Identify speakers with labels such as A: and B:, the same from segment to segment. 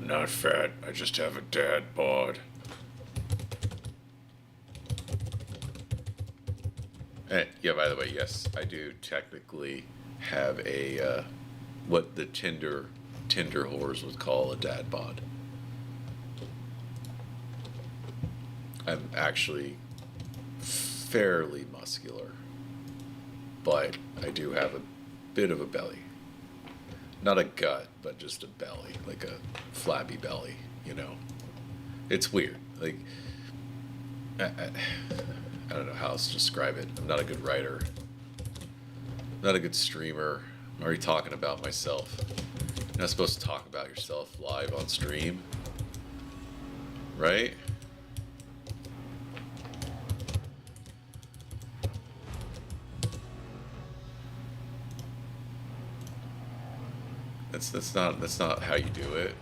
A: I'm not fat. I just have a dad bod. Yeah, by the way, yes, I do technically have a, what the Tinder whores would call a dad bod. I'm actually fairly muscular, but I do have a bit of a belly. Not a gut, but just a belly, like a flabby belly, you know. It's weird. Like, I don't know how else to describe it. I'm not a good writer. Not a good streamer. I'm already talking about myself. You're not supposed to talk about yourself live on stream, right? That's not how you do it.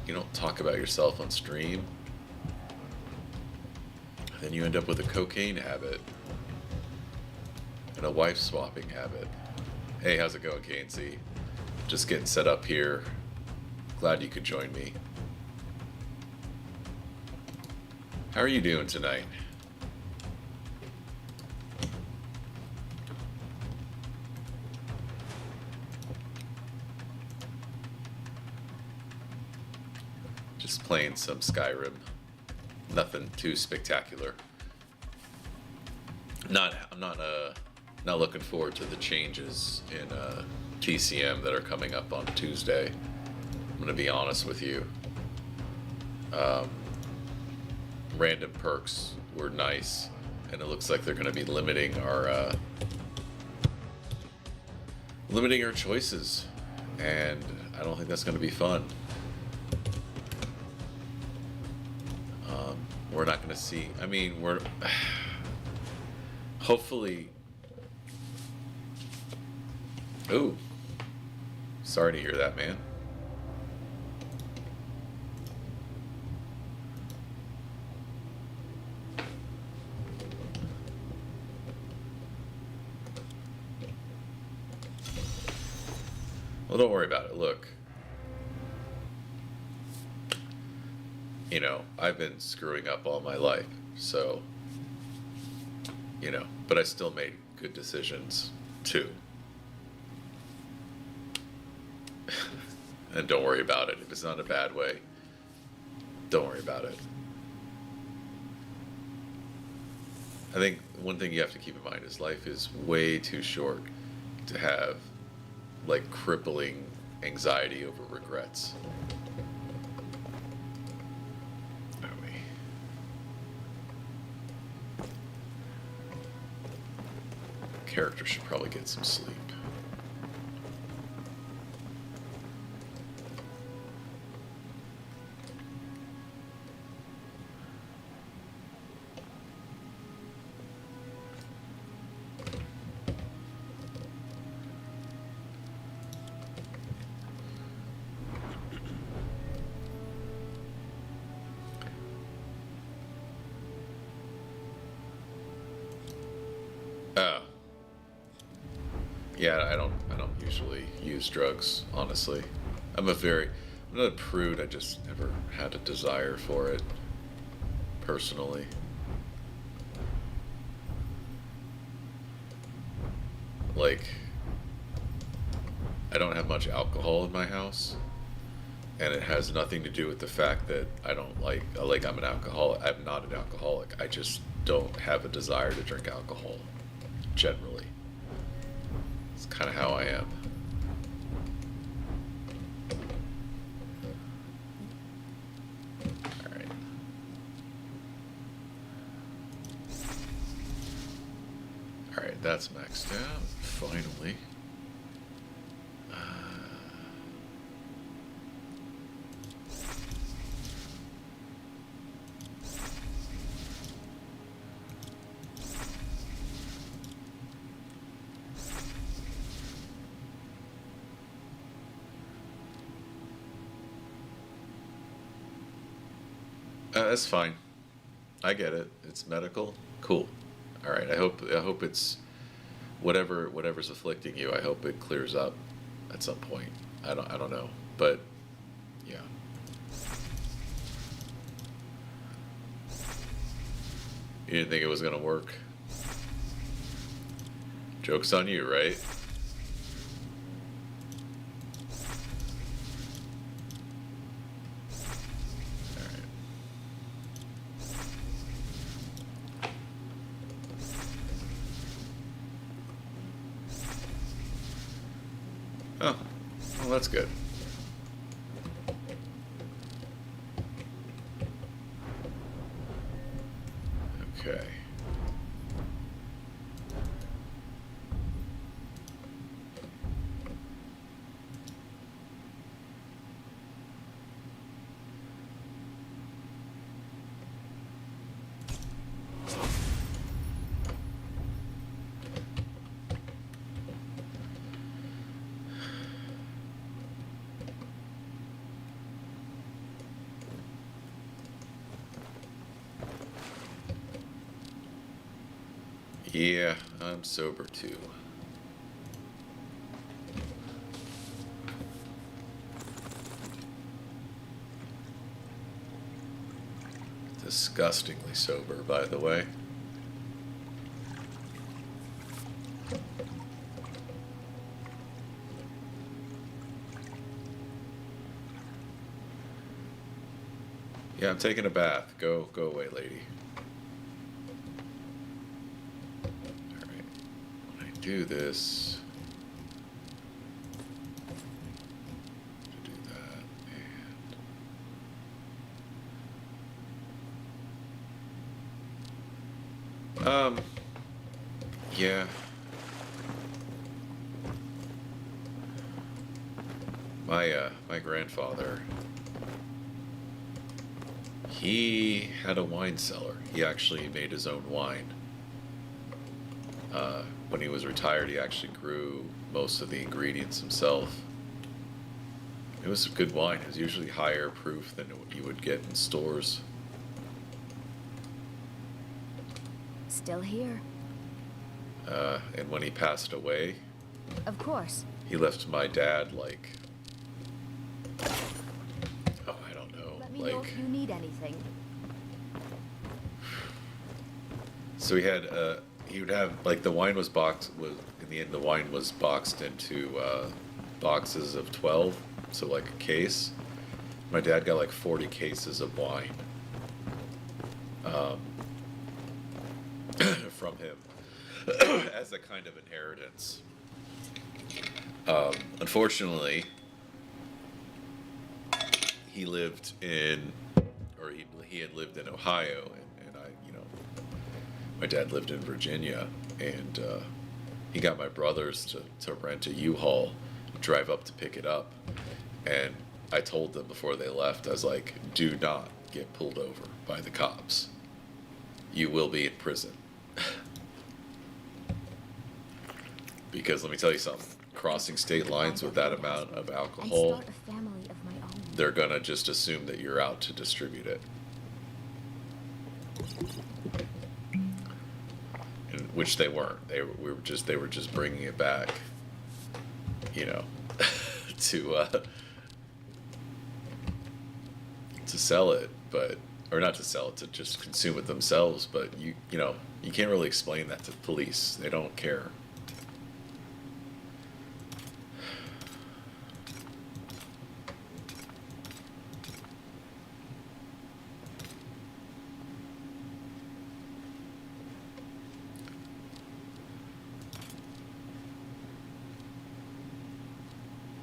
A: You don't talk about yourself on stream. Then you end up with a cocaine habit and a wife swapping habit. Hey, how's it going, KNC? Just getting set up here. Glad you could join me. How are you doing tonight? Just playing some Skyrim. Nothing too spectacular. I'm not looking forward to the changes in TCM that are coming up on Tuesday. I'm gonna be honest with you. Random perks were nice, and it looks like they're gonna be limiting our choices, and I don't think that's gonna be fun. We're not going to see. I mean, we're hopefully. Ooh, sorry to hear that, man. Well, don't worry about it. Look. You know, I've been screwing up all my life, so, you know, but I still made good decisions, too. And don't worry about it. If it's not a bad way, don't worry about it. I think one thing you have to keep in mind is life is way too short to have, like, crippling anxiety over regrets. Character should probably get some sleep. Yeah, I don't usually use drugs, honestly. I'm not a prude. I just never had a desire for it, personally. Like, I don't have much alcohol in my house, and it has nothing to do with the fact that I don't like I'm an alcoholic. I'm not an alcoholic. I just don't have a desire to drink alcohol, generally. It's kind of how I am. All right. All right, that's maxed out. Finally. That's fine. I get it. It's medical. Cool. All right. I hope it's whatever's afflicting you. I hope it clears up at some point. I don't know. But yeah. You didn't think it was gonna work? Joke's on you, right? Alright. Oh, well, that's good. Okay. Yeah, I'm sober too. Disgustingly sober, by the way. Yeah, I'm taking a bath. Go away, lady. Alright. When I do this, to do that, and yeah. My grandfather, he had a wine cellar. He actually made his own wine. When he was retired, he actually grew most of the ingredients himself. It was good wine. It was usually higher proof than what you would get in stores.
B: Still here.
A: And when he passed away,
B: Of course.
A: he left my dad like, oh, I don't know,
B: Let me know
A: like,
B: if you need anything.
A: so he would have, like, the wine was in the end, the wine was boxed into boxes of 12, so like a case. My dad got like 40 cases of wine from him as a kind of inheritance. Unfortunately, he lived in, or he had lived in Ohio, and I, my dad lived in Virginia, and he got my brothers to rent a U-Haul, drive up to pick it up, and I told them before they left, I was like, do not get pulled over by the cops. You will be in prison. Because let me tell you something, crossing state lines with that amount of alcohol,
B: And start a family of my own.
A: they're gonna just assume that you're out to distribute it. And, which they weren't. They were just bringing it back, to sell it, or not to sell it, to just consume it themselves. But you can't really explain that to the police. They don't care.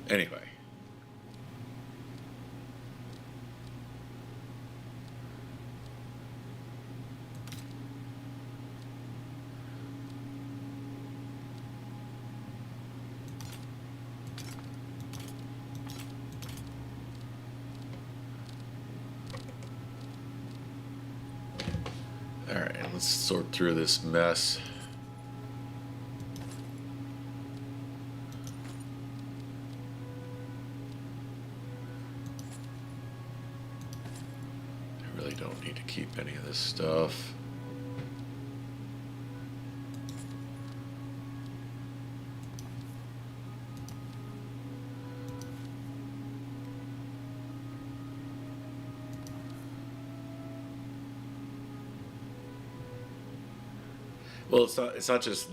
A: Anyway. All right, let's sort through this mess. I really don't need to keep any of this stuff. Well, it's not just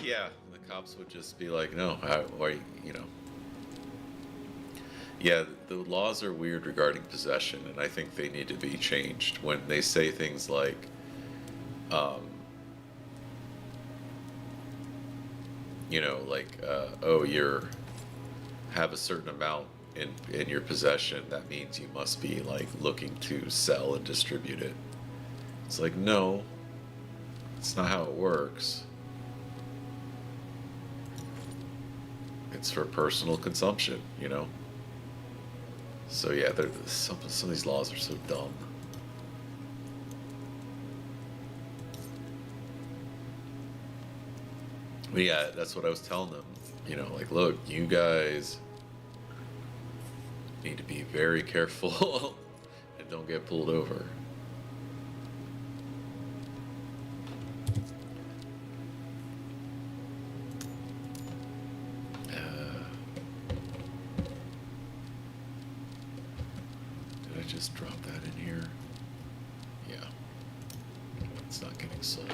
A: yeah, the cops would just be like, no, why, you know. Yeah, the laws are weird regarding possession, and I think they need to be changed when they say things like, um, you know, like, oh, you're have a certain amount in your possession. That means you must be like looking to sell and distribute it. It's like, no, it's not how it works. It's for personal consumption, you know. So yeah, some of these laws are so dumb. But yeah, that's what I was telling them. You know, like, look, you guys need to be very careful and don't get pulled over. Did I just drop that in here? Yeah. It's not getting sold.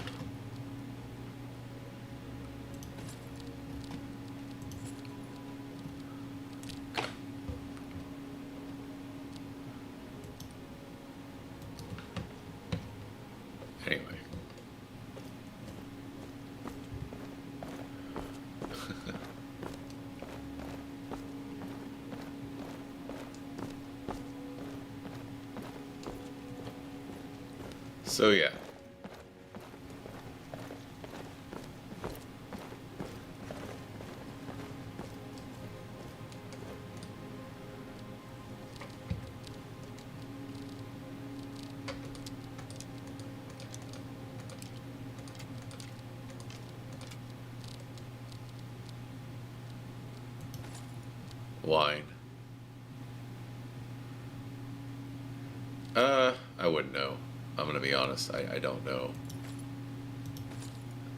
A: Anyway. So yeah. Wine. I wouldn't know. I'm gonna be honest, I don't know.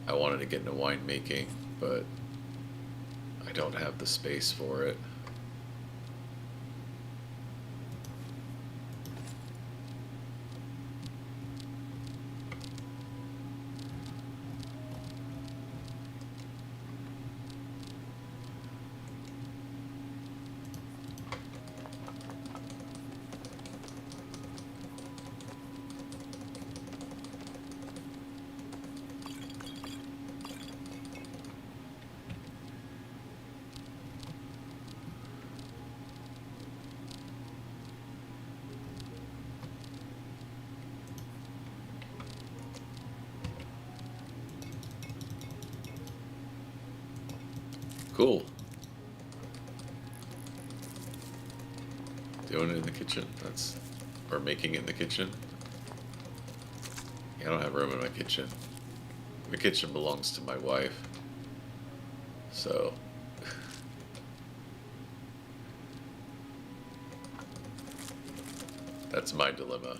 A: I wanted to get into winemaking, but I don't have the space for it. Cool. Doing it in the kitchen. Or making it in the kitchen. Yeah, I don't have room in my kitchen. My kitchen belongs to my wife. So. That's my dilemma.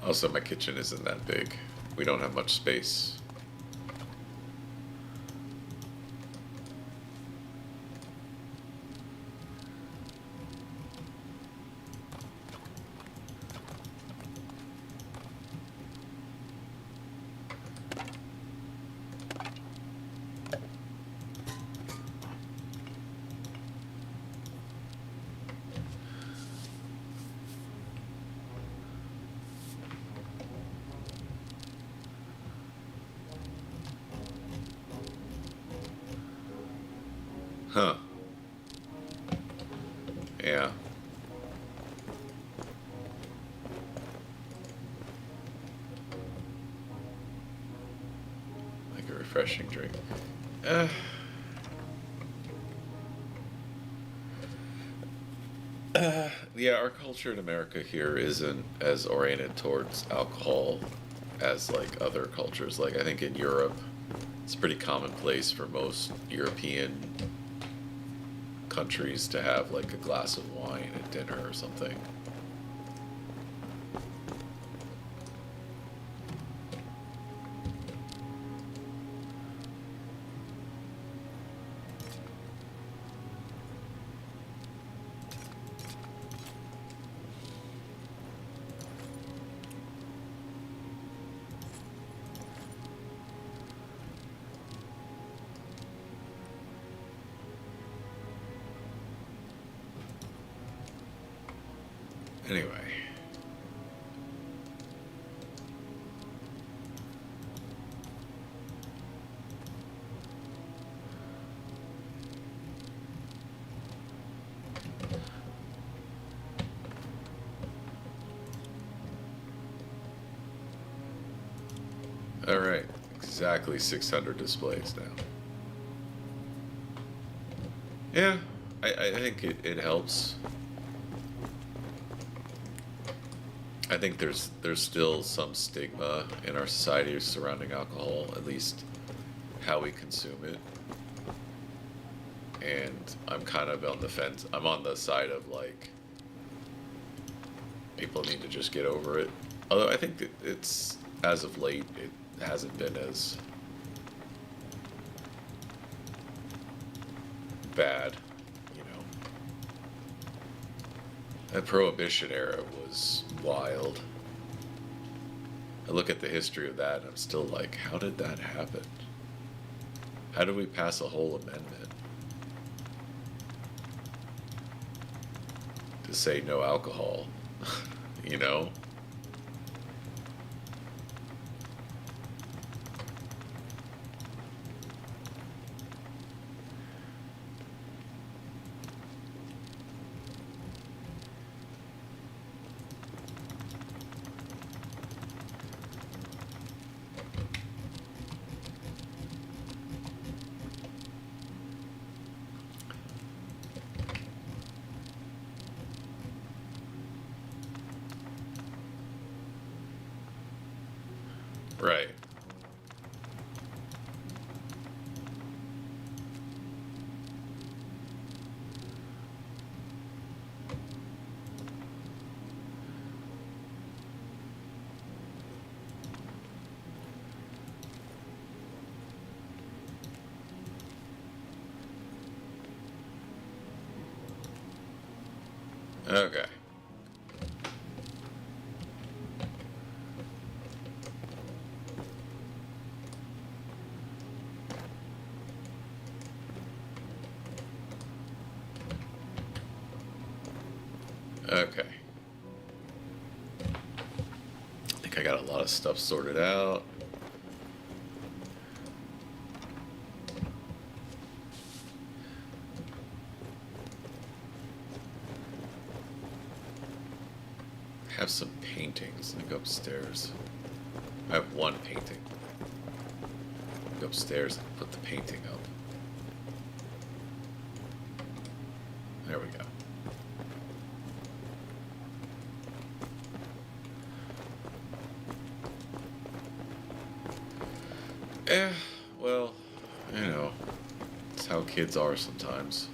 A: Also, my kitchen isn't that big. We don't have much space. Huh. Yeah. Like a refreshing drink. Yeah, our culture in America here isn't as oriented towards alcohol as like other cultures. Like I think in Europe, it's pretty commonplace for most European countries to have like a glass of wine at dinner or something. Anyway. All right, exactly 600 displays now. Yeah, I think it helps. I think there's still some stigma in our society surrounding alcohol, at least how we consume it. And I'm kind of on the fence. I'm on the side of like, people need to just get over it. Although I think that it's, as of late, it hasn't been as bad, you know. That Prohibition era was wild. I look at the history of that and I'm still like, how did that happen? How did we pass a whole amendment to say no alcohol? You know? Right. Okay. Okay. I think I got a lot of stuff sorted out. I have some paintings. Let me go upstairs. I have one painting. Go upstairs and put the painting up. There we go. Yeah, well, you know, it's how kids are sometimes.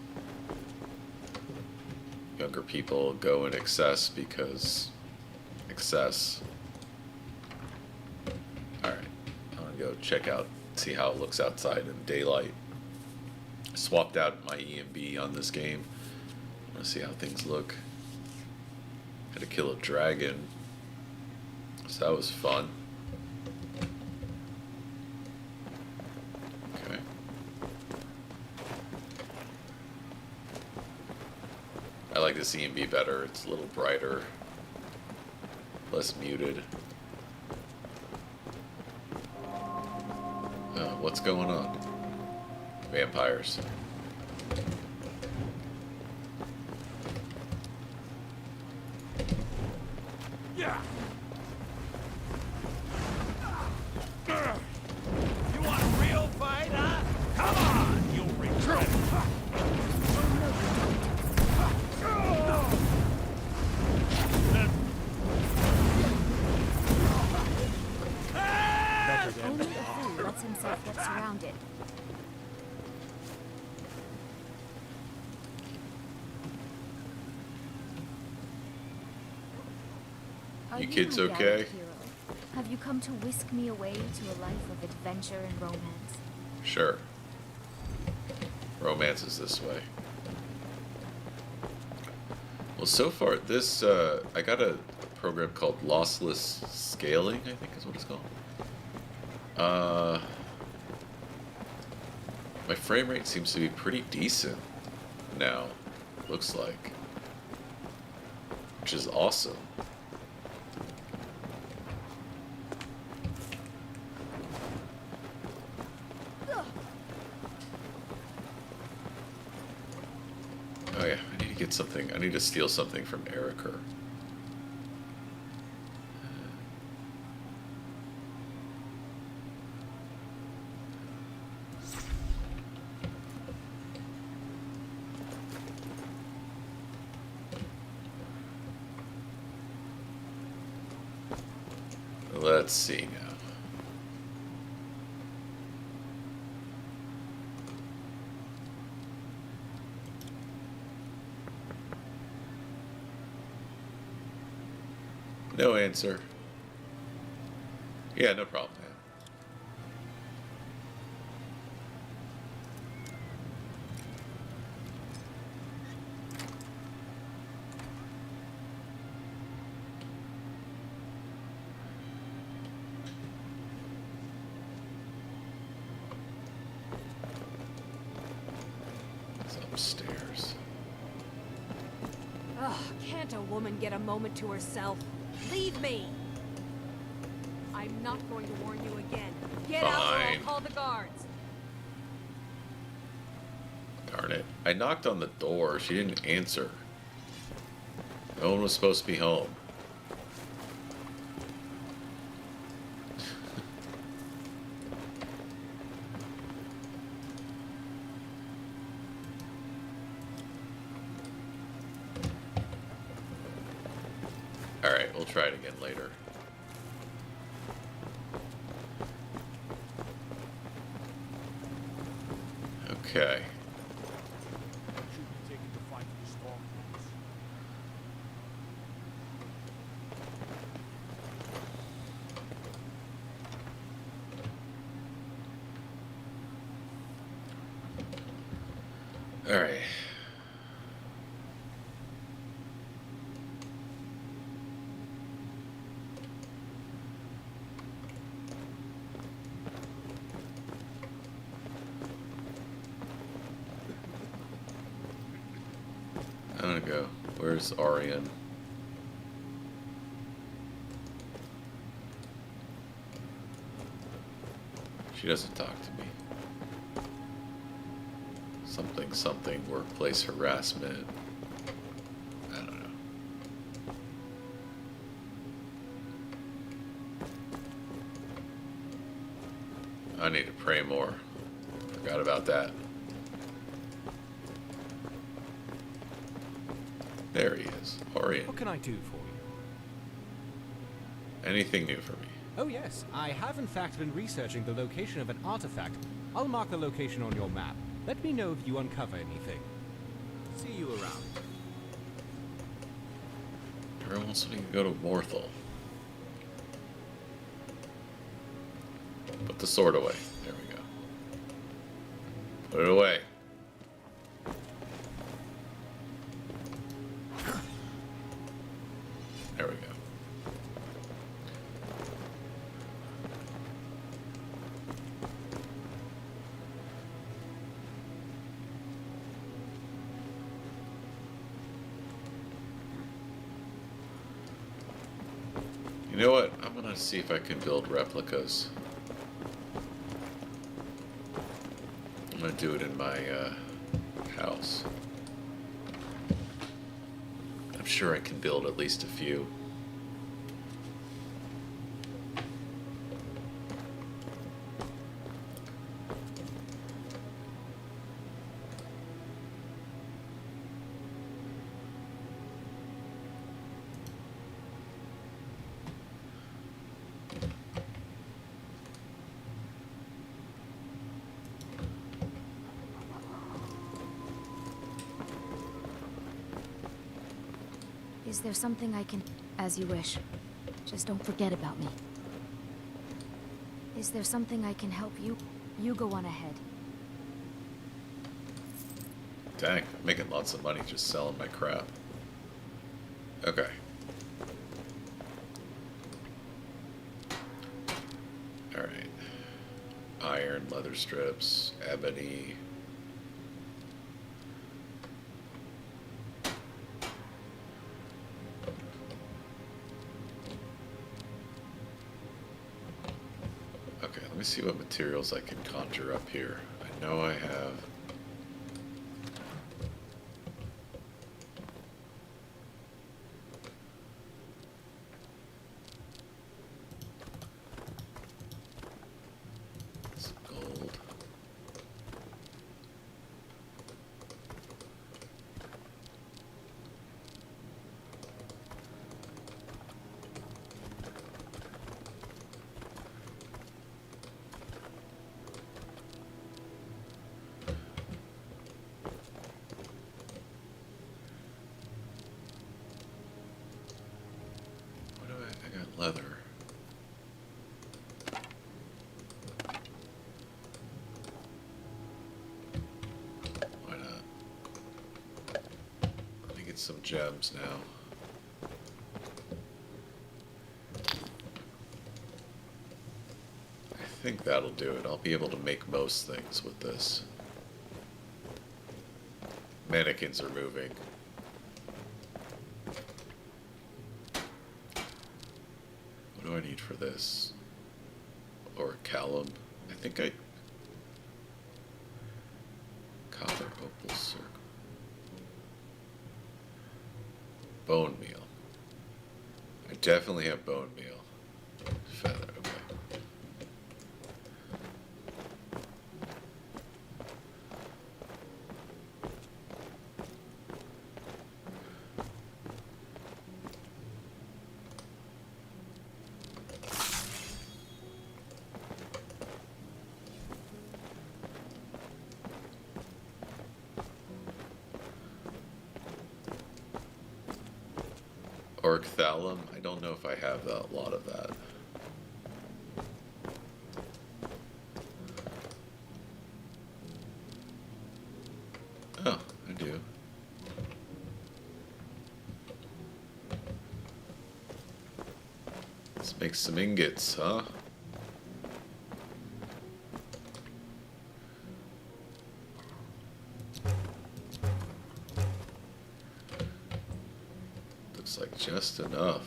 A: Younger people go in excess because excess. Alright, I'm gonna go check out, see how it looks outside in daylight. Swapped out my ENB on this game. I wanna see how things look. Had to kill a dragon, so that was fun. I like the ENB better. It's a little brighter, less muted. What's going on? Vampires.
C: Yeah. You want a real fight, huh? Come on, you'll regret it.
B: Only a fool lets himself get surrounded.
A: You kids
B: my
A: okay?
B: gallant hero? Have you come to whisk me away to a life of adventure and romance?
A: Sure. Romance is this way. Well, so far, this, I got a program called Lossless Scaling, I think is what it's called. My frame rate seems to be pretty decent now, looks like. Which is awesome. Oh yeah, I need to get something. I need to steal something from Erica. Let's see now. No answer. Yeah, no problem, man. It's upstairs.
D: Ugh, can't a woman get a moment to herself? Leave me! I'm not going to warn you again. Get out or I'll
A: Fine.
D: call the guards.
A: Darn it. I knocked on the door. She didn't answer. No one was supposed to be home. Alright, we'll try it again later. Okay.
C: Should be taken to fight the strongholds.
A: Alright. I'm gonna go. Where's Arian? She doesn't talk to me. Something, workplace harassment. I don't know. I need to pray more. Forgot about that. There he is. Orion.
E: What can I do for you?
A: Anything new for me?
E: Oh yes, I have in fact been researching the location of an artifact. I'll mark the location on your map. Let me know if you uncover anything. See you around.
A: Everyone wants me to go to Morthal. Put the sword away. There we go. Put it away. There we go. You know what? I'm gonna see if I can build replicas. I'm gonna do it in my house. I'm sure I can build at least a few.
B: Is there something I can... As you wish. Just don't forget about me. Is there something I can help you? You go on ahead.
A: Dang, I'm making lots of money just selling my crap. Okay. Alright. Iron, leather strips, ebony. Okay, let me see what materials I can conjure up here. I know I have... some gold. I got leather. Why not? Let me get some gems now. I think that'll do it. I'll be able to make most things with this. Mannequins are moving. What do I need for this? Or callum? I think I... Copper, opal, circle. Bone meal. I definitely have bone meal. Feather, okay. Orichalcum, I don't know if I have a lot of that. Oh, I do. Let's make some ingots, huh? Looks like just enough.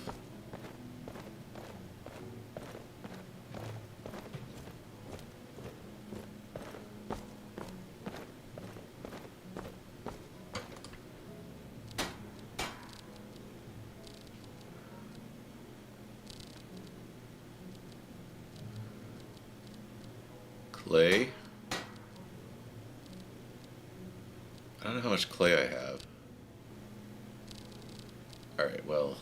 A: Clay. I don't know how much clay I have. Alright, well.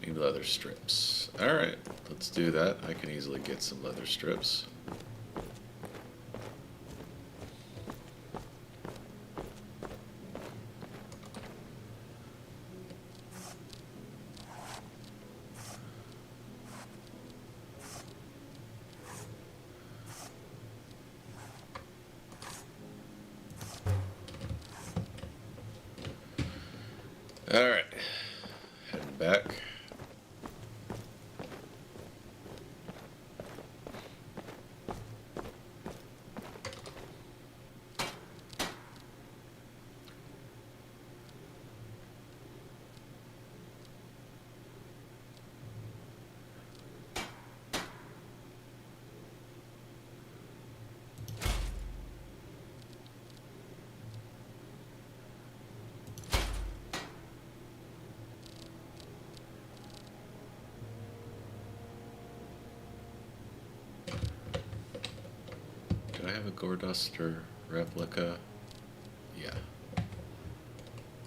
A: Need leather strips. Alright, let's do that. I can easily get some leather strips. Alright, heading back. have a Gorduster replica? Yeah.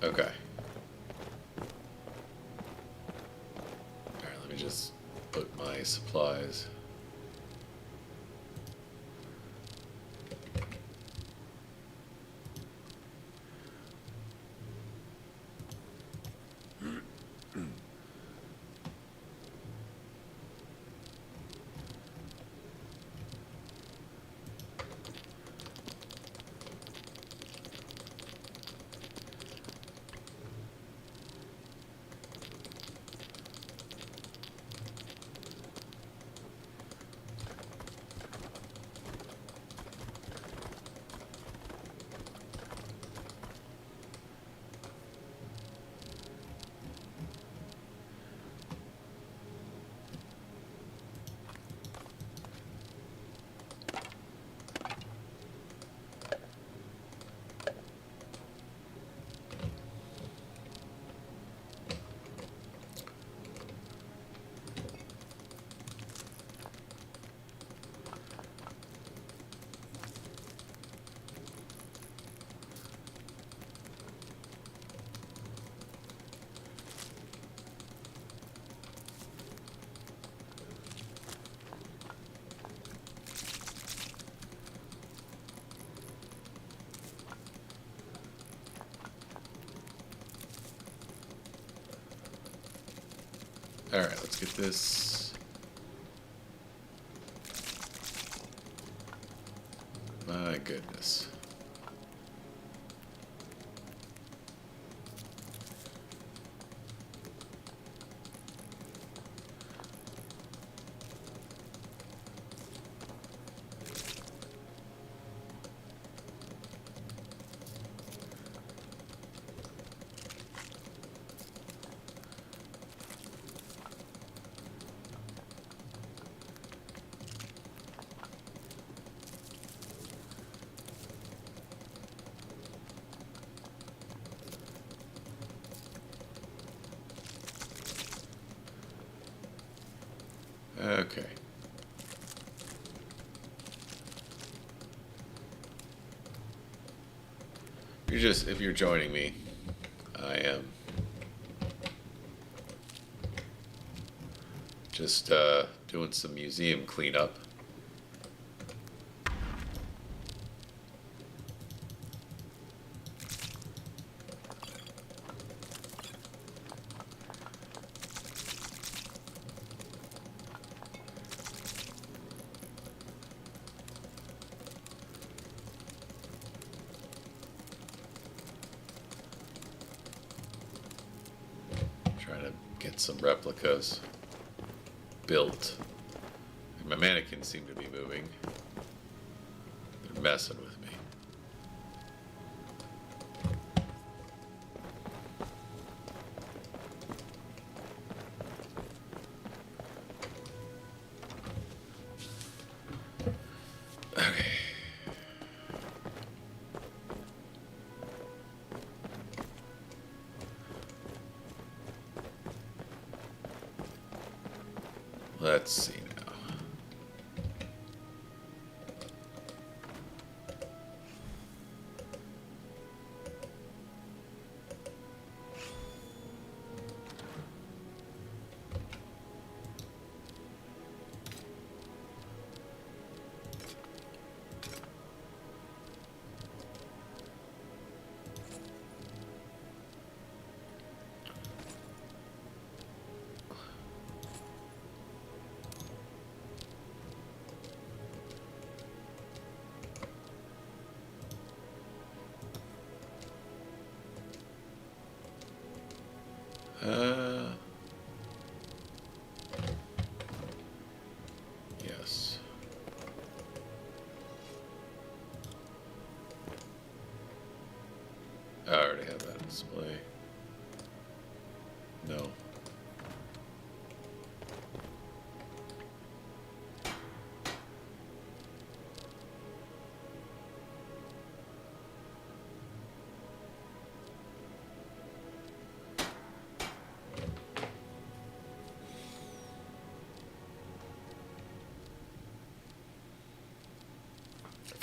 A: Okay. Alright, let me just put my supplies. Alright, let's get this. My goodness. Okay. If you're joining me, I am just doing some museum cleanup. Get some replicas built. My mannequins seem to be moving. They're messing with me. Okay. Let's see now. Yes. I already have that display. No.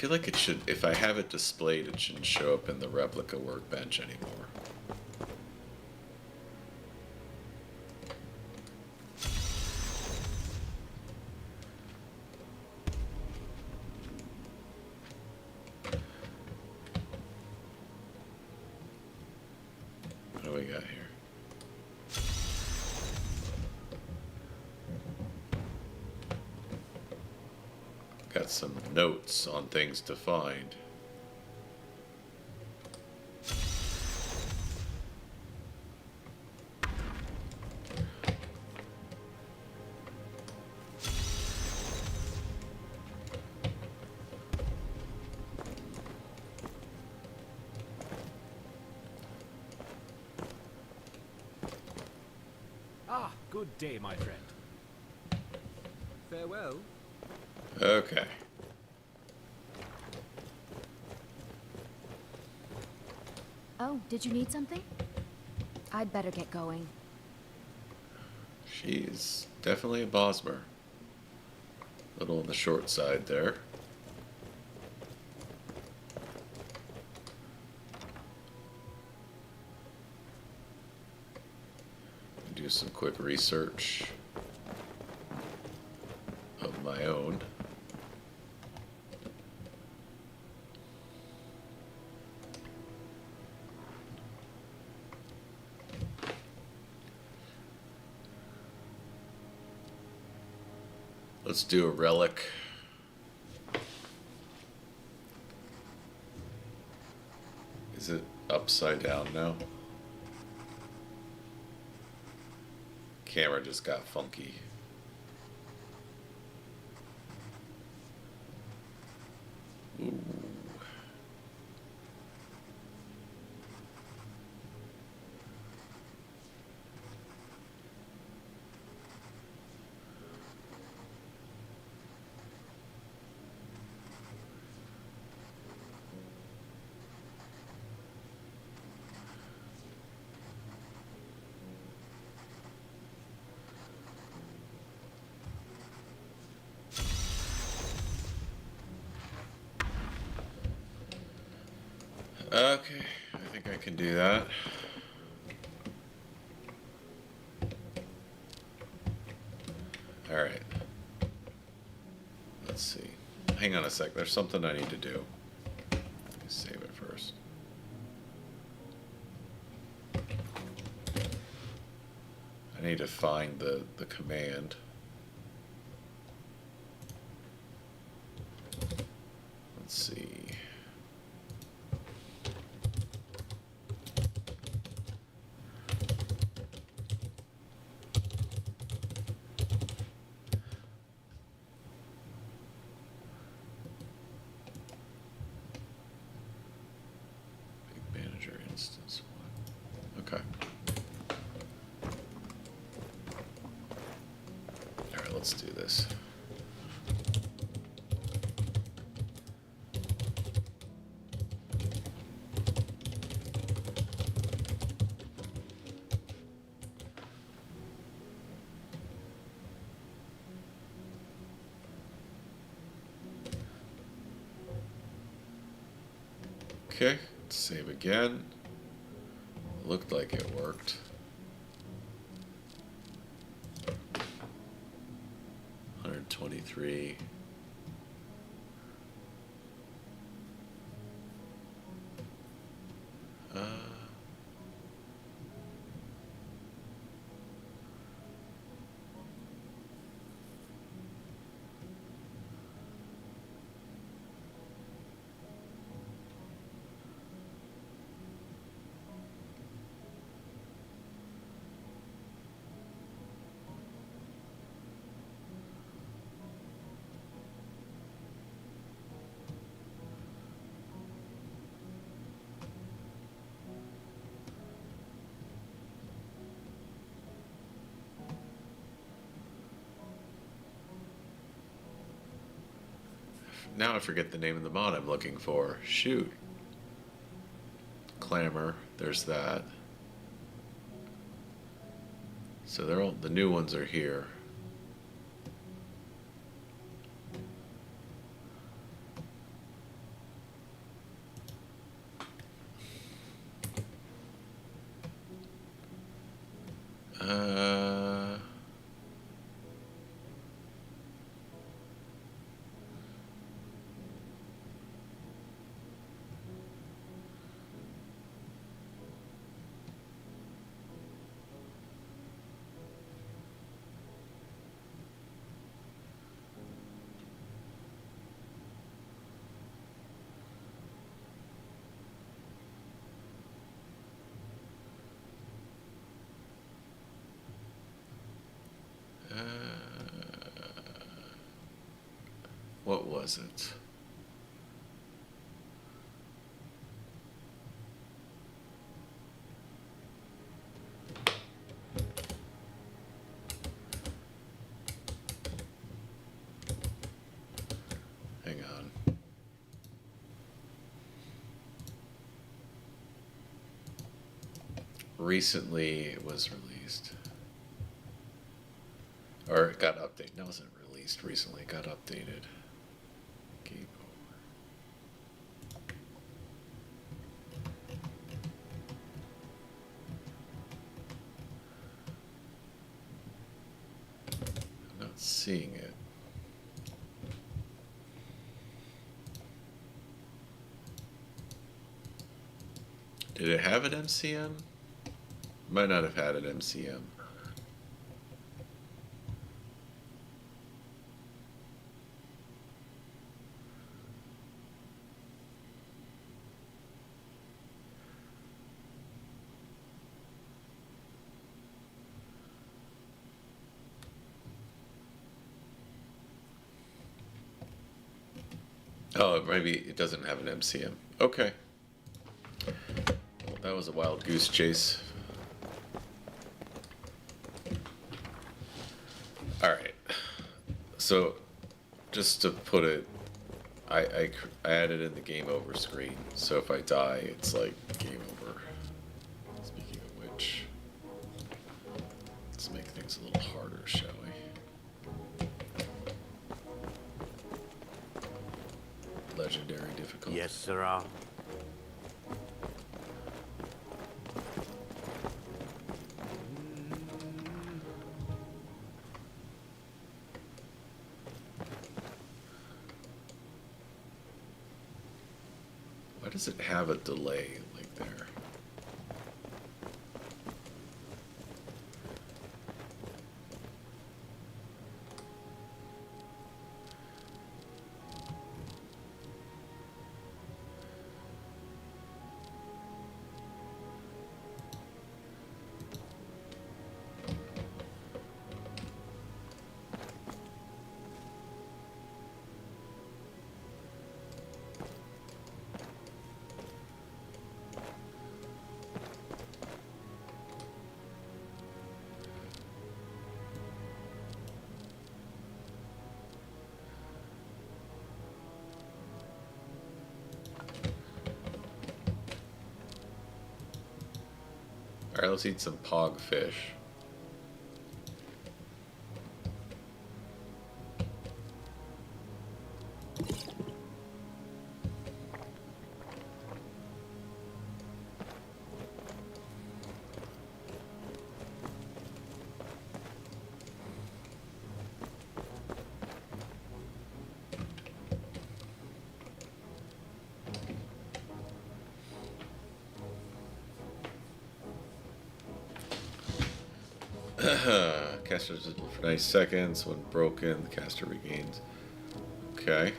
A: feel like it should, if I have it displayed, it shouldn't show up in the replica workbench anymore. What do we got here? Got some notes on things to find.
E: Ah, good day, my friend. Farewell.
A: Okay.
B: Oh, did you need something? I'd better get going.
A: She's definitely a Bosmer. A little on the short side there. Do some quick research of my own. Let's do a relic. Is it upside down now? Camera just got funky. Ooh. Okay, I think I can do that. All right. Let's see. Hang on a sec. There's something I need to do. Let me save it first. I need to find the command. Let's see. Big manager instance one. Okay. All right, let's do this. Okay, let's save again. Looked like it worked. $123. Now I forget the name of the mod I'm looking for. Shoot. Clamor, there's that. So they're all, the new ones are here. Uh, what was it? Hang on. Recently it was released. Or it got updated. No, it wasn't released recently. It got updated. Game over. I'm not seeing it. Did it have an MCM? Might not have had an MCM. Oh, maybe it doesn't have an MCM. Okay. Well, that was a wild goose chase. Alright. So, just to put it, I added in the game over screen. So if I die, it's like game over. Speaking of which, let's make things a little harder, shall we? Legendary difficulty.
F: Yes, sirrah.
A: Why does it have a delay like there? Alright, let's eat some pog fish. Caster is visible for 90 seconds. When broken, the caster regains. Okay.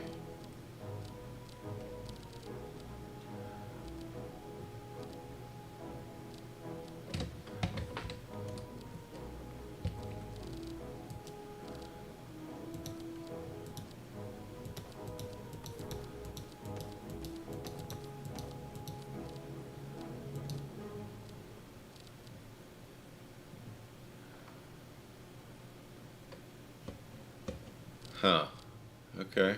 A: Huh. Okay.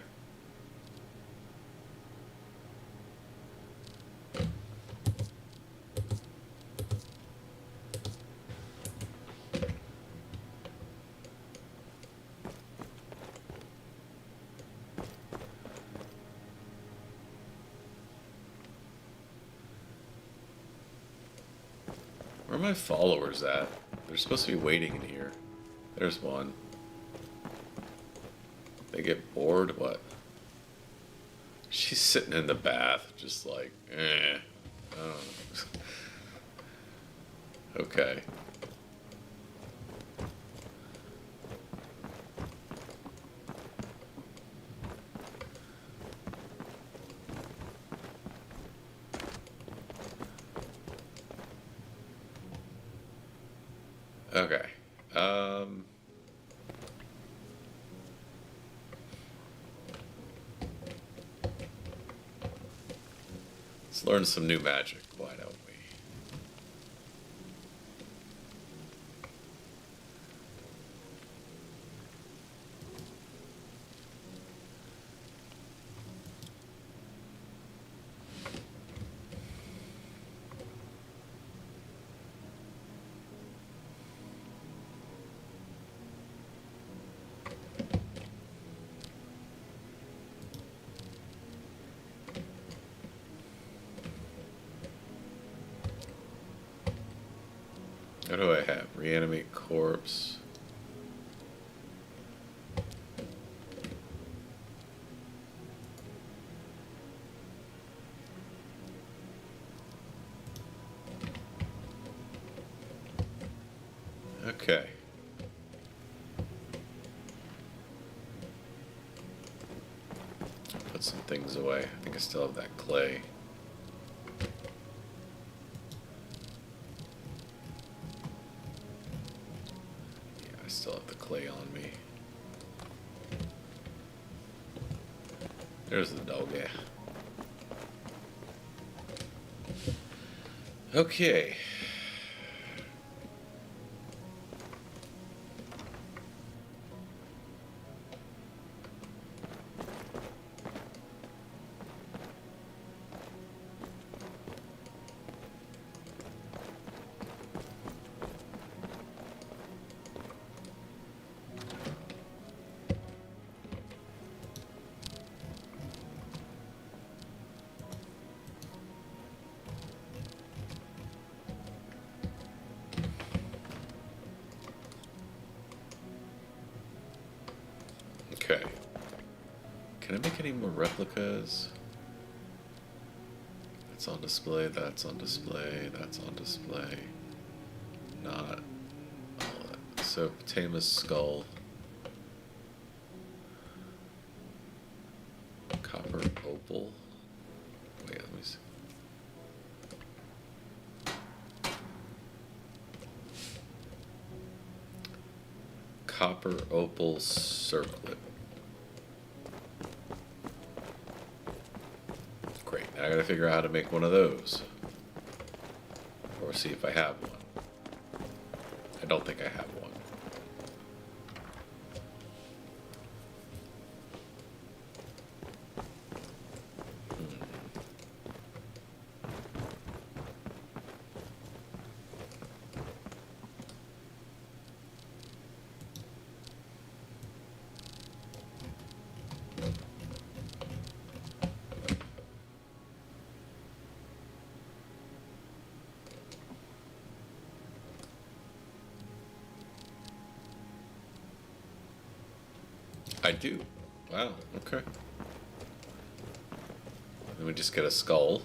A: Where are my followers at? They're supposed to be waiting in here. There's one. They get bored? What? She's sitting in the bath, just like, eh. Oh. Okay. Okay. Let's learn some new magic. Why don't we? What do I have? Reanimate corpse. Okay. Put some things away. I think I still have that clay. I still have the clay on me. There's the dog, yeah. Okay. Okay. Can I make any more replicas? That's on display, that's on display, that's on display. Not all that. So, Tama's skull. Copper opal. Wait, let me see. Copper opal circlet. Great, now I gotta figure out how to make one of those. Or see if I have one. I don't think I have one. I do. Wow, okay. Then we just get a skull.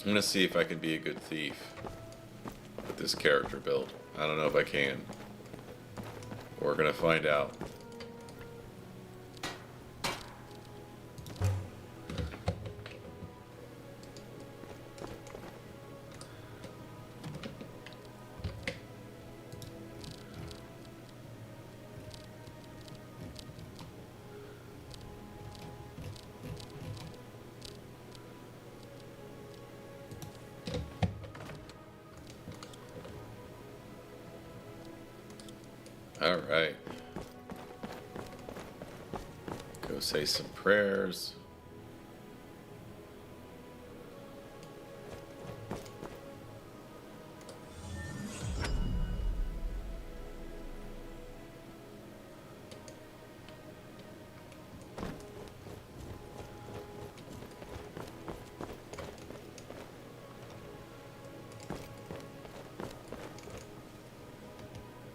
A: I'm gonna see if I can be a good thief with this character build. I don't know if I can. We're gonna find out. All right. Go say some prayers.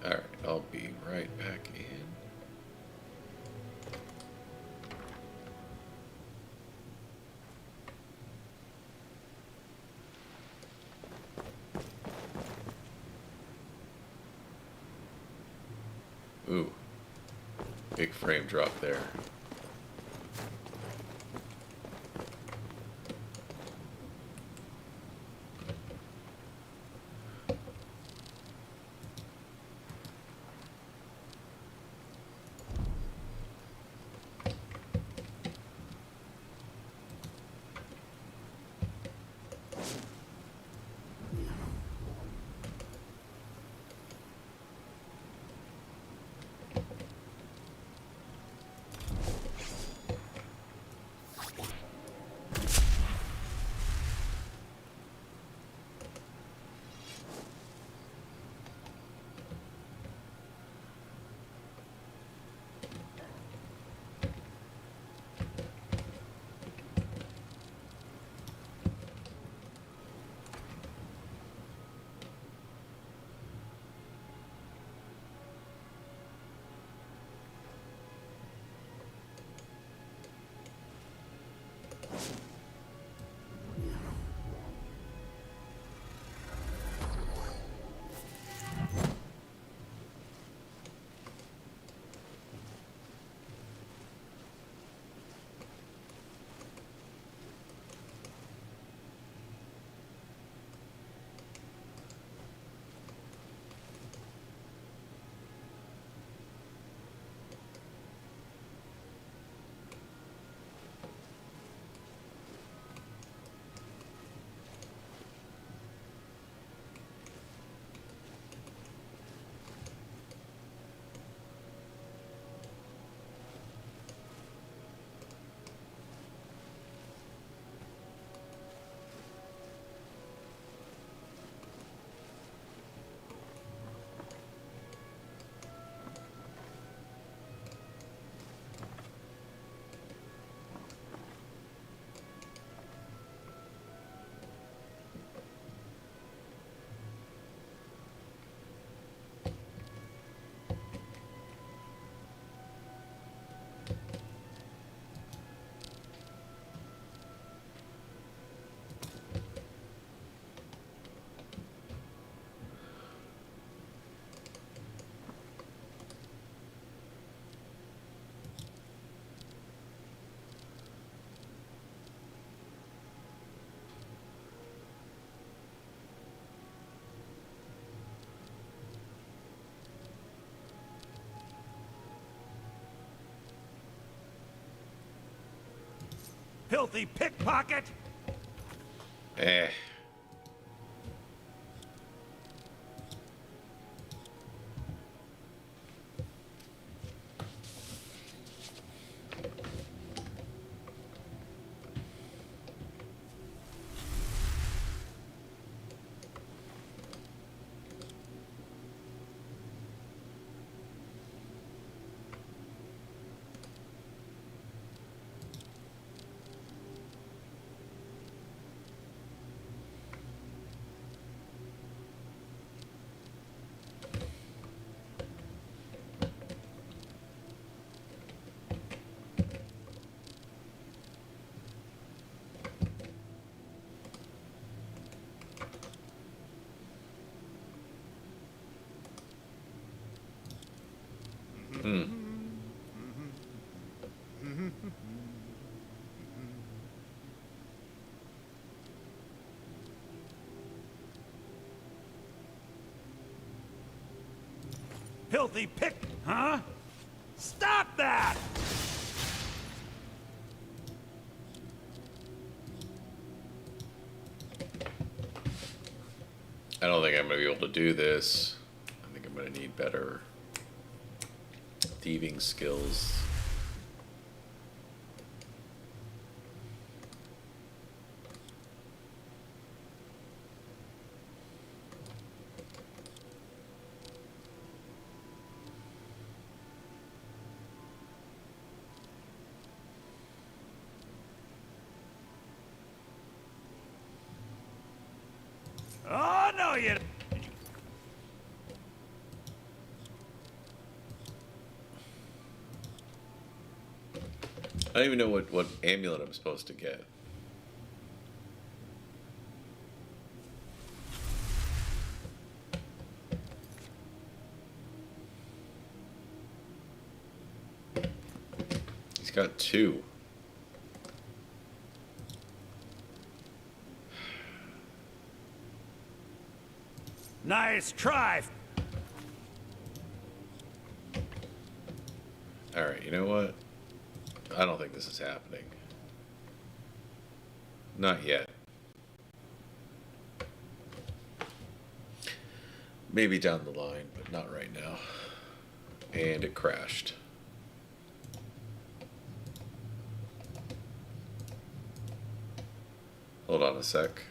A: Alright, I'll be right back in. Ooh, big frame drop there.
C: Filthy pickpocket!
A: Eh.
C: Filthy pick... Huh? Stop that!
A: I don't think I'm going to be able to do this. I think I'm going to need better thieving skills.
C: No, you.
A: I don't even know what amulet I'm supposed to get. He's got 2.
C: Nice try.
A: Alright, you know what? I don't think this is happening. Not yet. Maybe down the line, but not right now. And it crashed. Hold on a sec.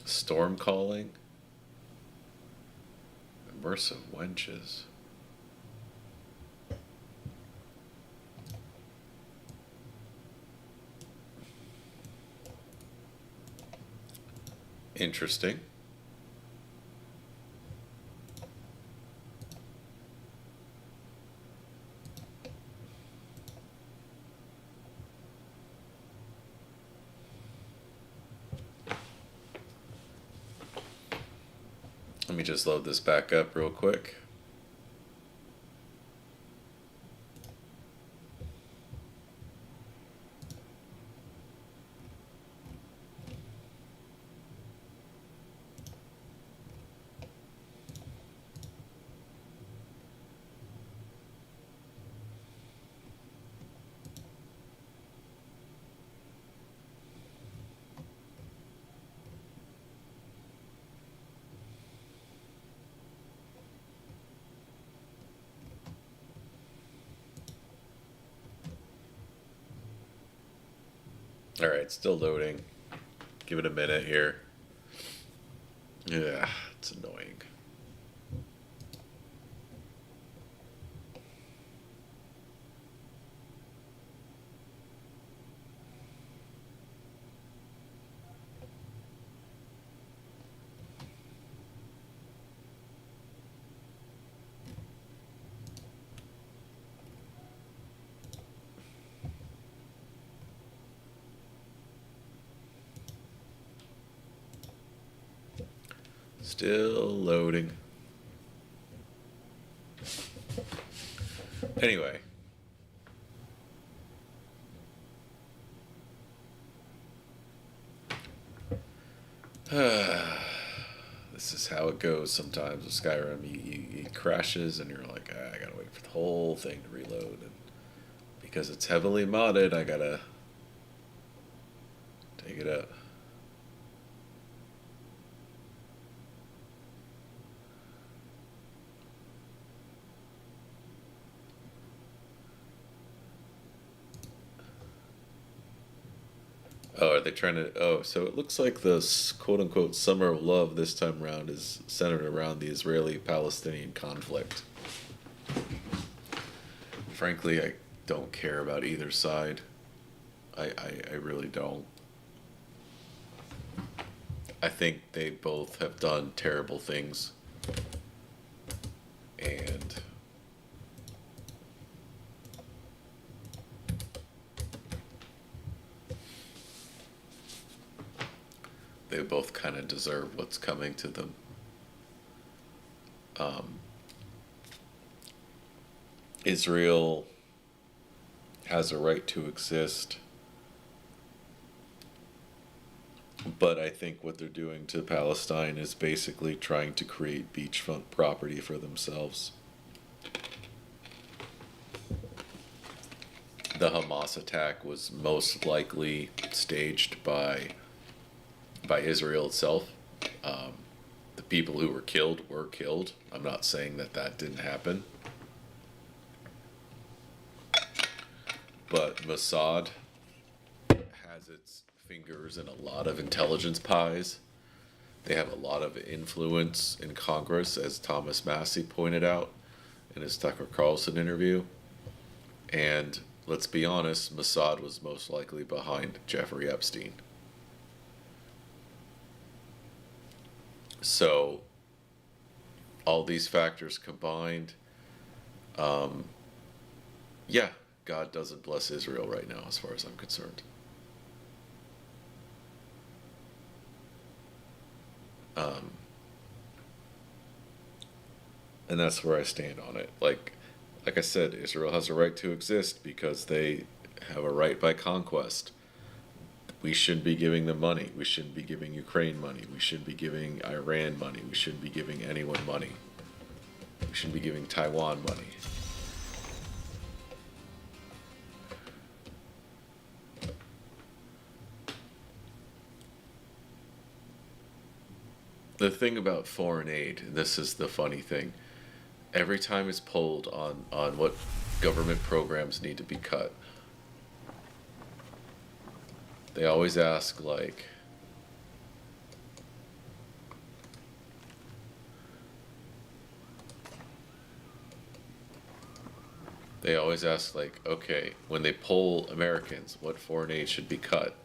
A: Storm calling? Immersive wenches. Interesting. Let me just load this back up real quick. Alright, still loading. Give it a minute here. Yeah, it's annoying. Still loading. Anyway. This is how it goes sometimes with Skyrim. It crashes and you're like, I gotta wait for the whole thing to reload. And because it's heavily modded, I gotta take it out. Oh, are they trying to... Oh, so it looks like the quote-unquote summer of love this time around is centered around the Israeli-Palestinian conflict. Frankly, I don't care about either side. I really don't. I think they both have done terrible things. And... they both kind of deserve what's coming to them. Israel has a right to exist, but I think what they're doing to Palestine is basically trying to create beachfront property for themselves. The Hamas attack was most likely staged by Israel itself. The people who were killed were killed. I'm not saying that that didn't happen. But Mossad has its fingers in a lot of intelligence pies. They have a lot of influence in Congress, as Thomas Massey pointed out in his Tucker Carlson interview. And let's be honest, Mossad was most likely behind Jeffrey Epstein. So, all these factors combined, yeah, God doesn't bless Israel right now, as far as I'm concerned. And that's where I stand on it. Like I said, Israel has a right to exist because they have a right by conquest. We shouldn't be giving them money. We shouldn't be giving Ukraine money. We shouldn't be giving Iran money. We shouldn't be giving anyone money. We shouldn't be giving Taiwan money. The thing about foreign aid, and this is the funny thing, every time it's polled on what government programs need to be cut, they always ask, like, okay, when they poll Americans what foreign aid should be cut,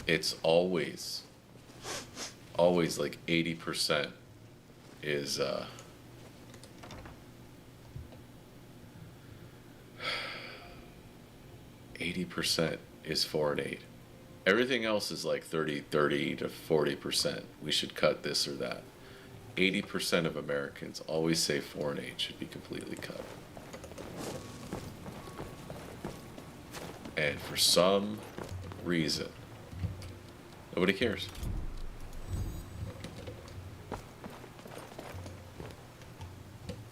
A: it's always like 80% is 80% is foreign aid. Everything else is like 30 to 40%. We should cut this or that. 80% of Americans always say foreign aid should be completely cut. And for some reason, nobody cares.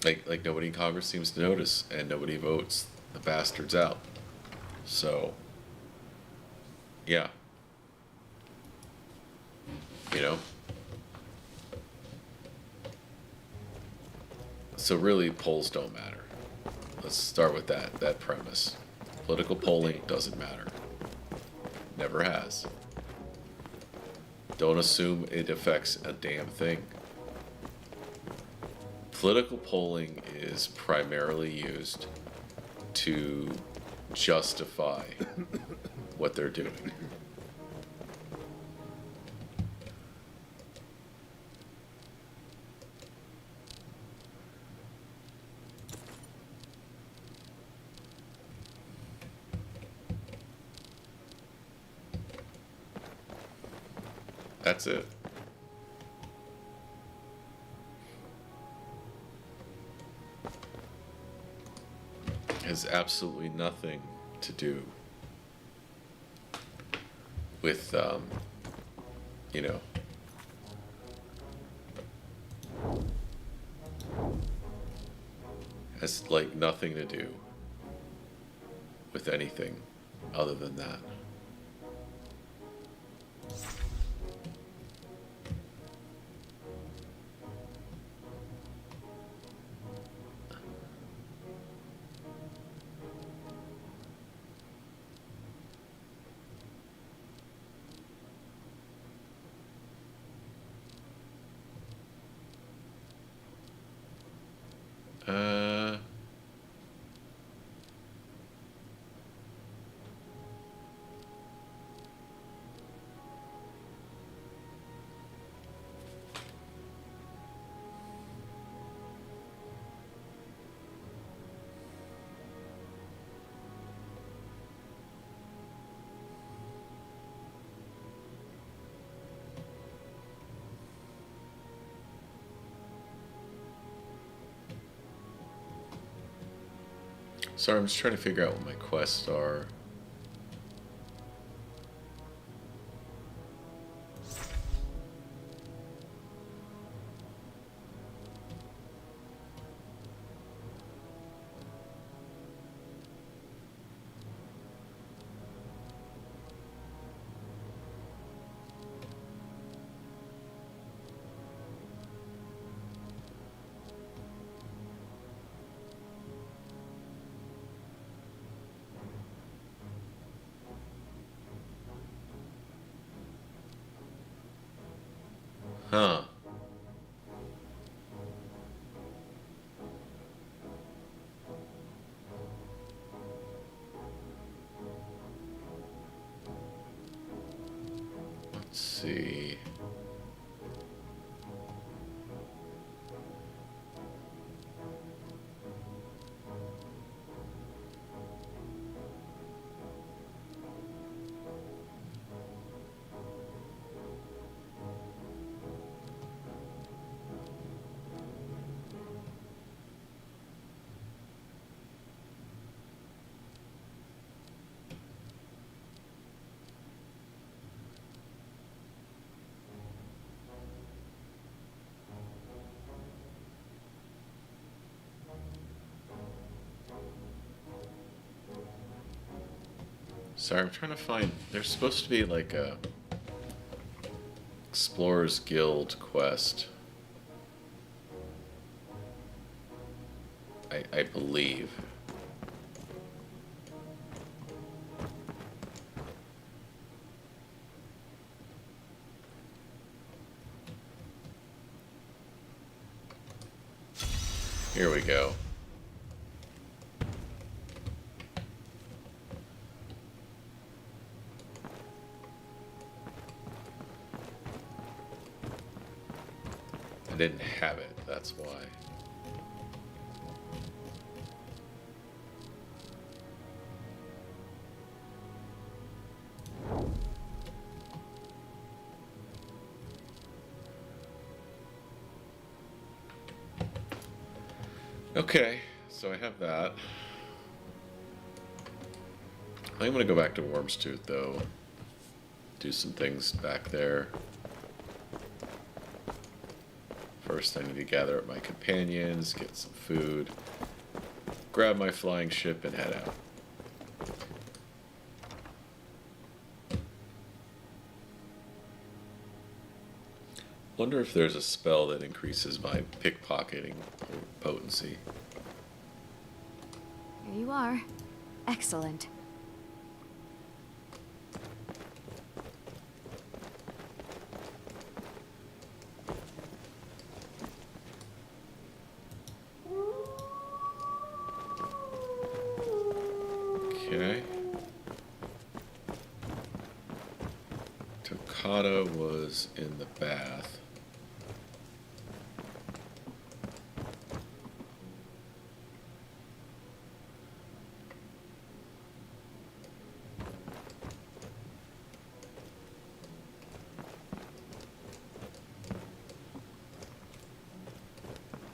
A: Like nobody in Congress seems to notice, and nobody votes the bastards out. So, yeah. You know? So really, polls don't matter. Let's start with that premise. Political polling doesn't matter. Never has. Don't assume it affects a damn thing. Political polling is primarily used to justify what they're doing. That's it. Has absolutely nothing to do with, you know, has like nothing to do with anything other than that. Sorry, I'm just trying to figure out what my quests are. Huh. Let's see. Sorry, I'm trying to find. There's supposed to be like a Explorers Guild quest. I believe. Here we go. I didn't have it, that's why. Okay, so I have that. I'm gonna go back to Worm's Tooth though. Do some things back there. First, I need to gather up my companions, get some food, grab my flying ship, and head out. Wonder if there's a spell that increases my pickpocketing potency.
B: Here you are. Excellent.
A: Okay. Toccata was in the bath.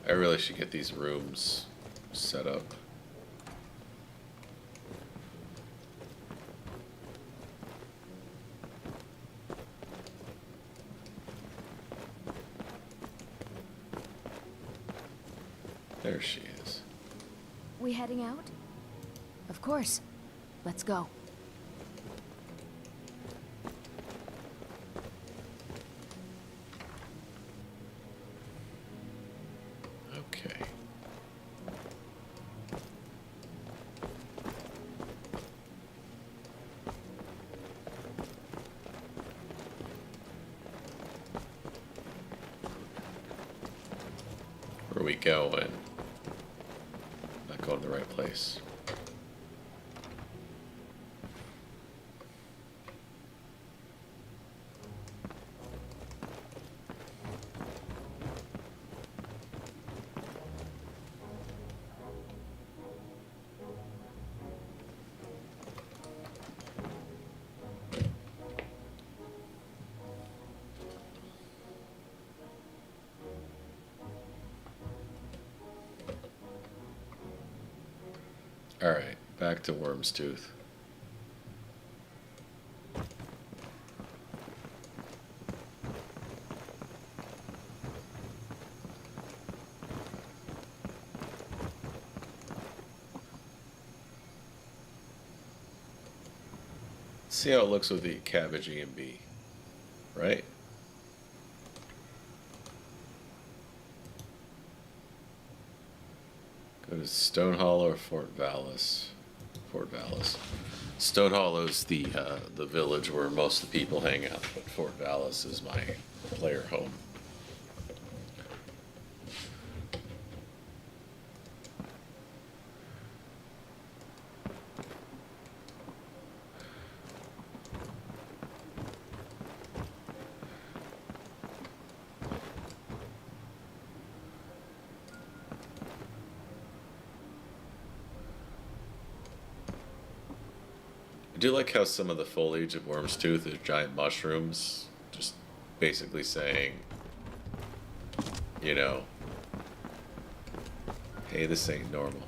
A: I really should get these rooms set up. There she is.
B: We heading out? Of course. Let's go.
A: Okay. Where are we going? Not going to the right place. Alright, back to Worm's Tooth. See how it looks with the Cabbage ENB, right? Go to Stone Hollow or Fort Vallis. Fort Vallis. Stone Hollow's the village where most of the people hang out, but Fort Vallis is my player home. do like how some of the foliage of Worm's Tooth is giant mushrooms, just basically saying, you know, hey, this ain't normal.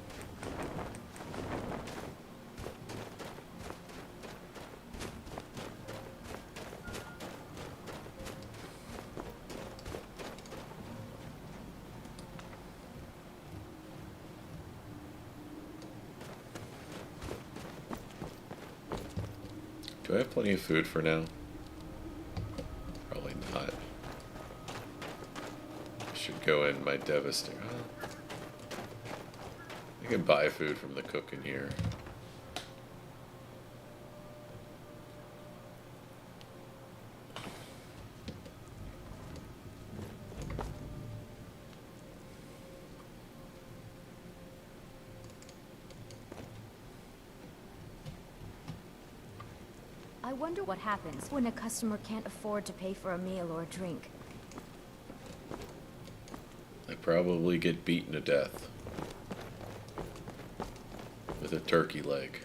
A: Do I have plenty of food for now? Probably not. I should go in my devastator. I can buy food from the cook in here.
B: I wonder what happens when a customer can't afford to pay for a meal or a drink.
A: I probably get beaten to death with a turkey leg.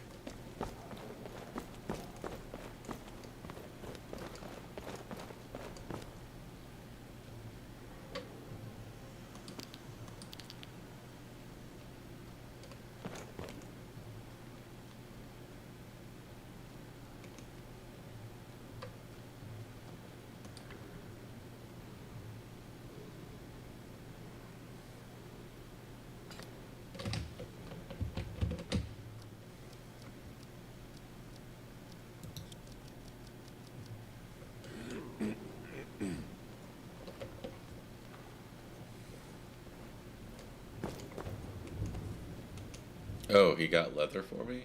A: Oh, he got leather for me?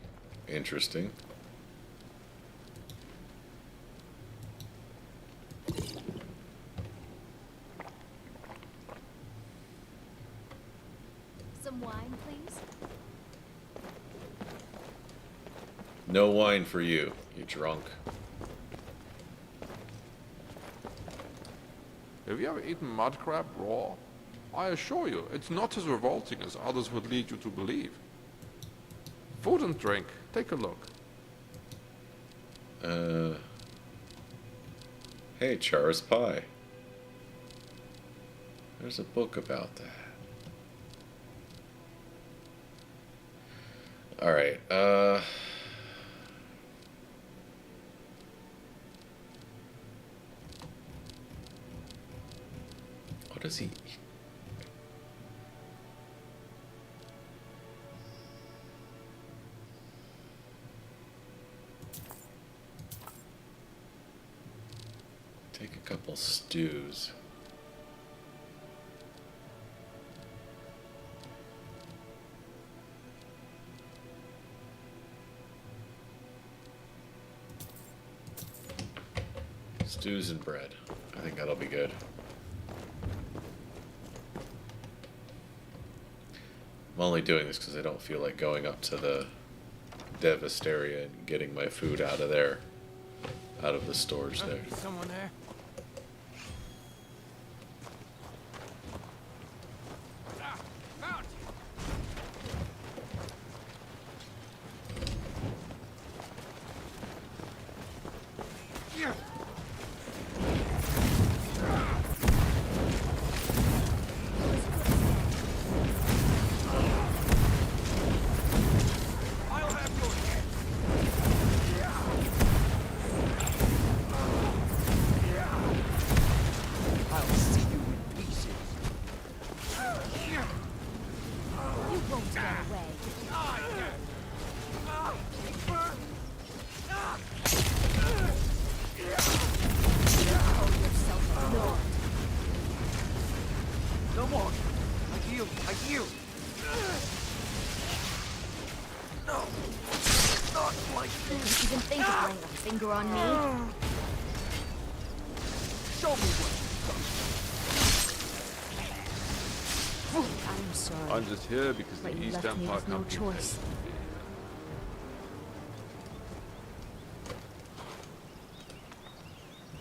A: Interesting.
B: Some wine, please?
A: No wine for you, you drunk.
F: Have you ever eaten mud crab raw? I assure you, it's not as revolting as others would lead you to believe. Food and drink, take a look.
A: Hey, Char's Pie. There's a book about that. Alright, what does he eat? Take a couple stews. Stews and bread. I think that'll be good. I'm only doing this because I don't feel like going up to the Devastaria and getting my food out of there. Out of the storage there.
C: Someone there? Ah, found you. Yeah. I'll have your head. I'll see you in pieces.
B: You won't get away. Call yourself a lord.
C: No more. I yield. I yield. No. Not like
B: You didn't even think of laying a finger on me.
C: Show me what
B: I'm sorry,
F: I'm just here because
B: but
F: the
B: you
F: East
B: left me
F: Empire
B: with no
F: Company
B: choice.
F: paid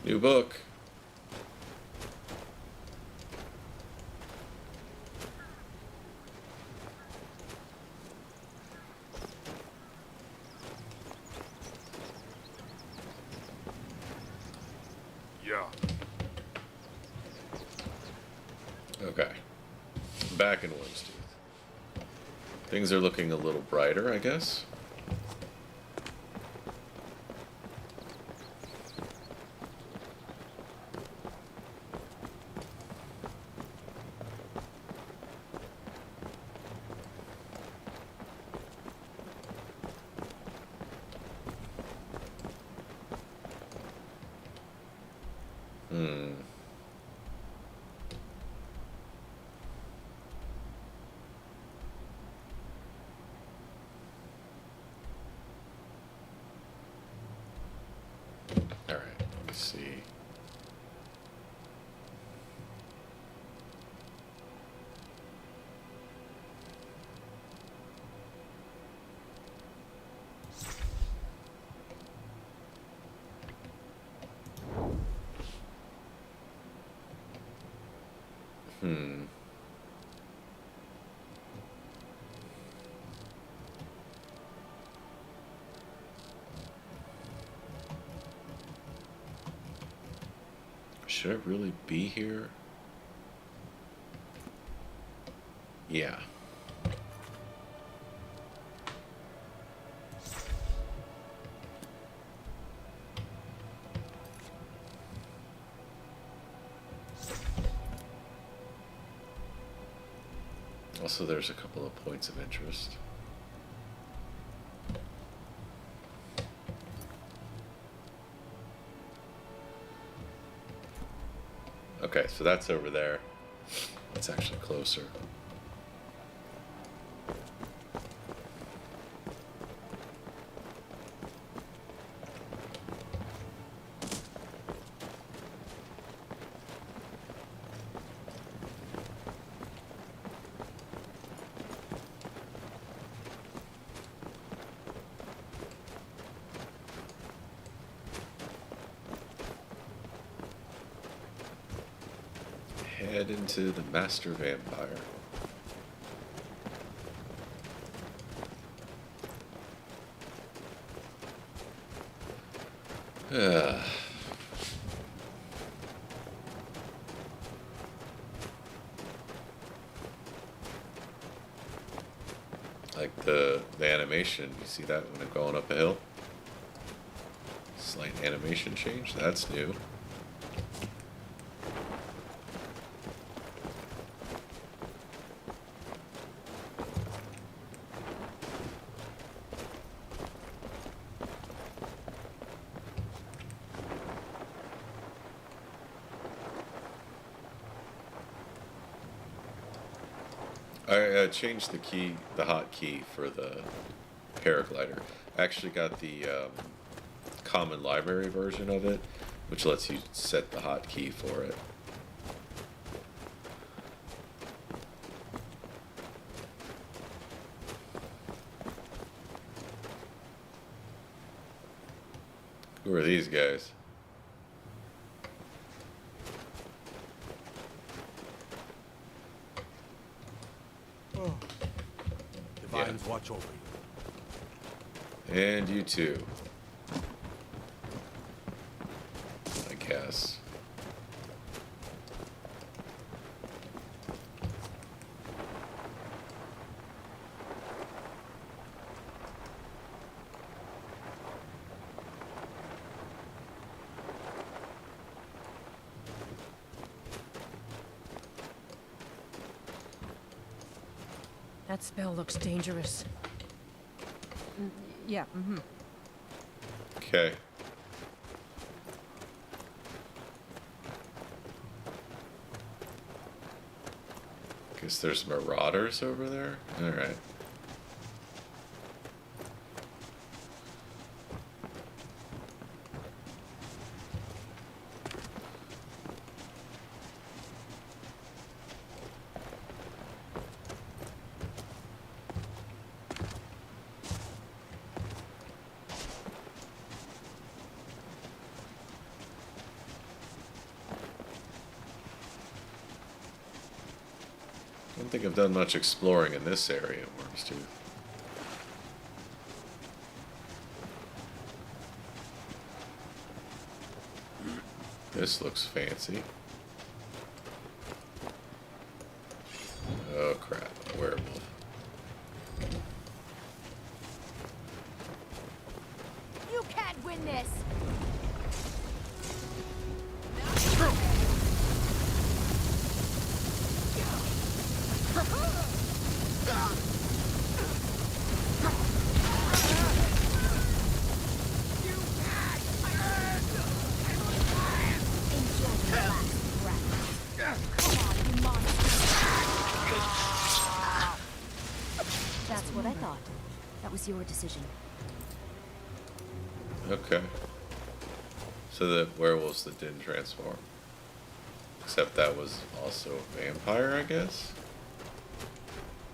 F: me.
A: New book. back in Worm's Tooth. Things are looking a little brighter, I guess. All right, let me see. Should I really be here? Yeah. Also, there's a couple of points of interest. Okay, so that's over there. It's actually closer. Head into the Master Vampire. Like the animation, you see that when I'm going up a hill? Slight animation change, that's new. I changed the key, the hotkey for the paraglider. I actually got the common library version of it, which lets you set the hotkey for it. Who are these guys?
C: Divines watch over you.
A: And you too. I guess.
D: That spell looks dangerous. Yeah,
A: Okay. Guess there's marauders over there? Alright. I don't think I've done much exploring in this area of Worm's Tooth. This looks fancy. Oh crap, a werewolf.
B: You can't win this! That's what I thought. That was your decision.
A: Okay. So the werewolves that didn't transform. Except that was also a vampire, I guess?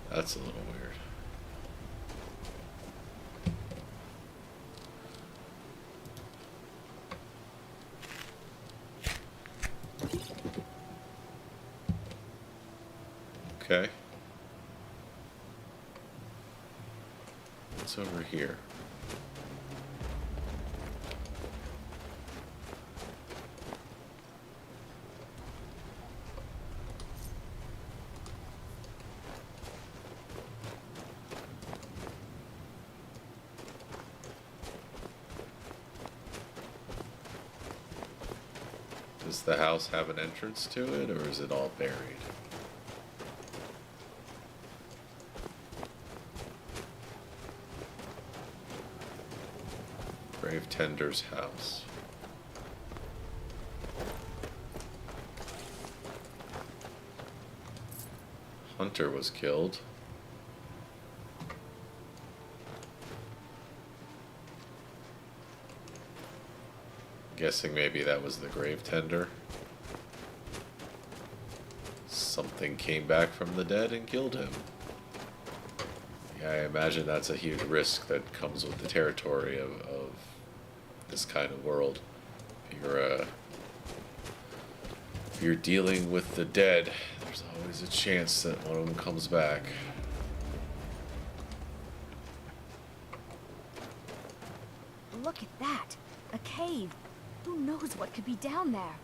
A: That's a little weird. Okay. What's over here? Does the house have an entrance to it, or is it all buried? Grave Tender's house. Hunter was killed. Guessing maybe that was the grave tender. Something came back from the dead and killed him. Yeah, I imagine that's a huge risk that comes with the territory of this kind of world. If you're dealing with the dead, there's always a chance that one of them comes back.
B: Look at that! A cave! Who knows what could be down there?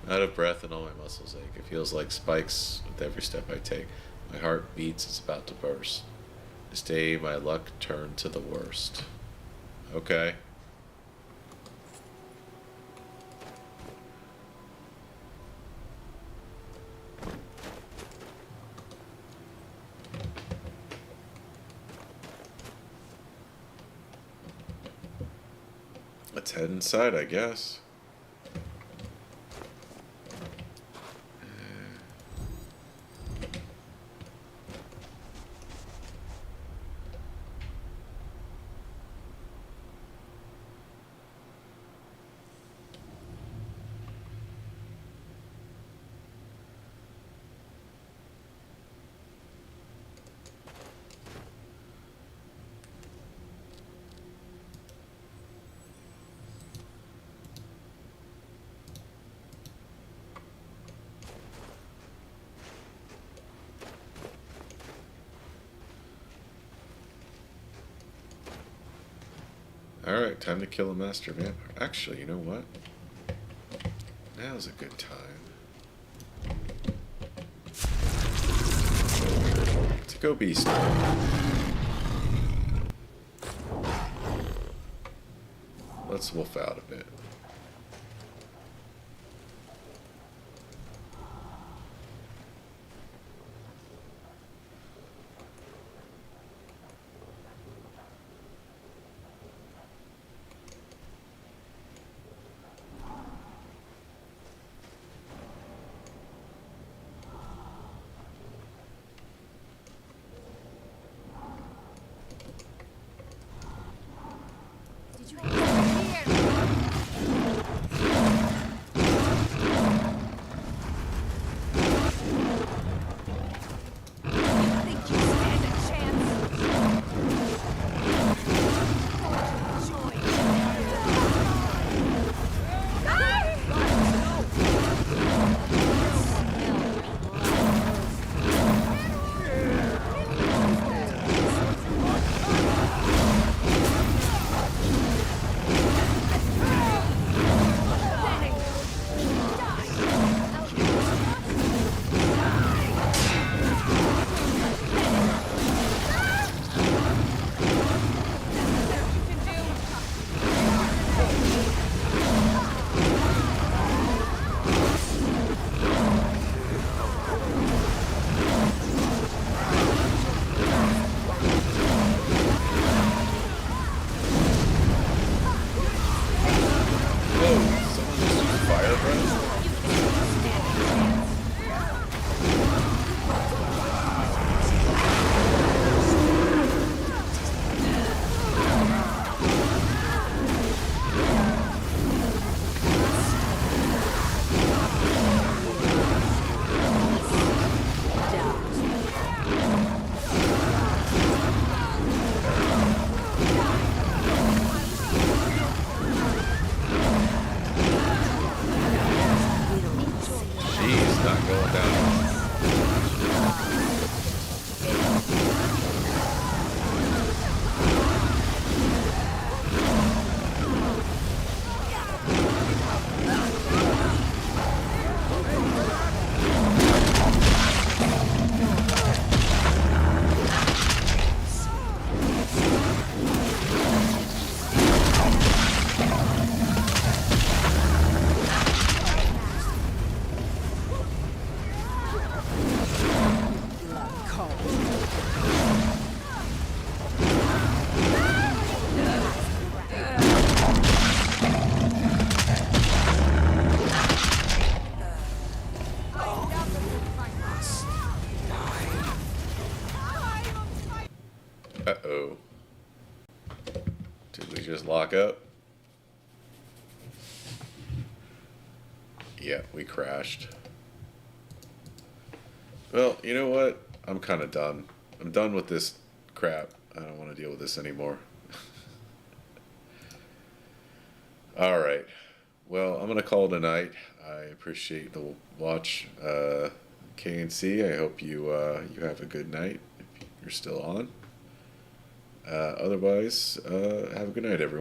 A: Out of breath and all my muscles ache. It feels like spikes with every step I take. My heart beats, it's about to burst. This day my luck turned to the worst. Okay. Let's head inside, I guess. Alright, time to kill a master vampire. Actually, you know what? Now's a good time to go beast mode. Let's wolf out a bit.
B: Did you here?
A: Doors lock up. Yeah, we crashed. Well, you know what? I'm kind of done. I'm done with this crap. I don't want to deal with this anymore. Alright. Well, I'm going to call it a night. I appreciate the watch, K&C. I hope you you have a good night if you're still on. Otherwise, have a good night, everyone.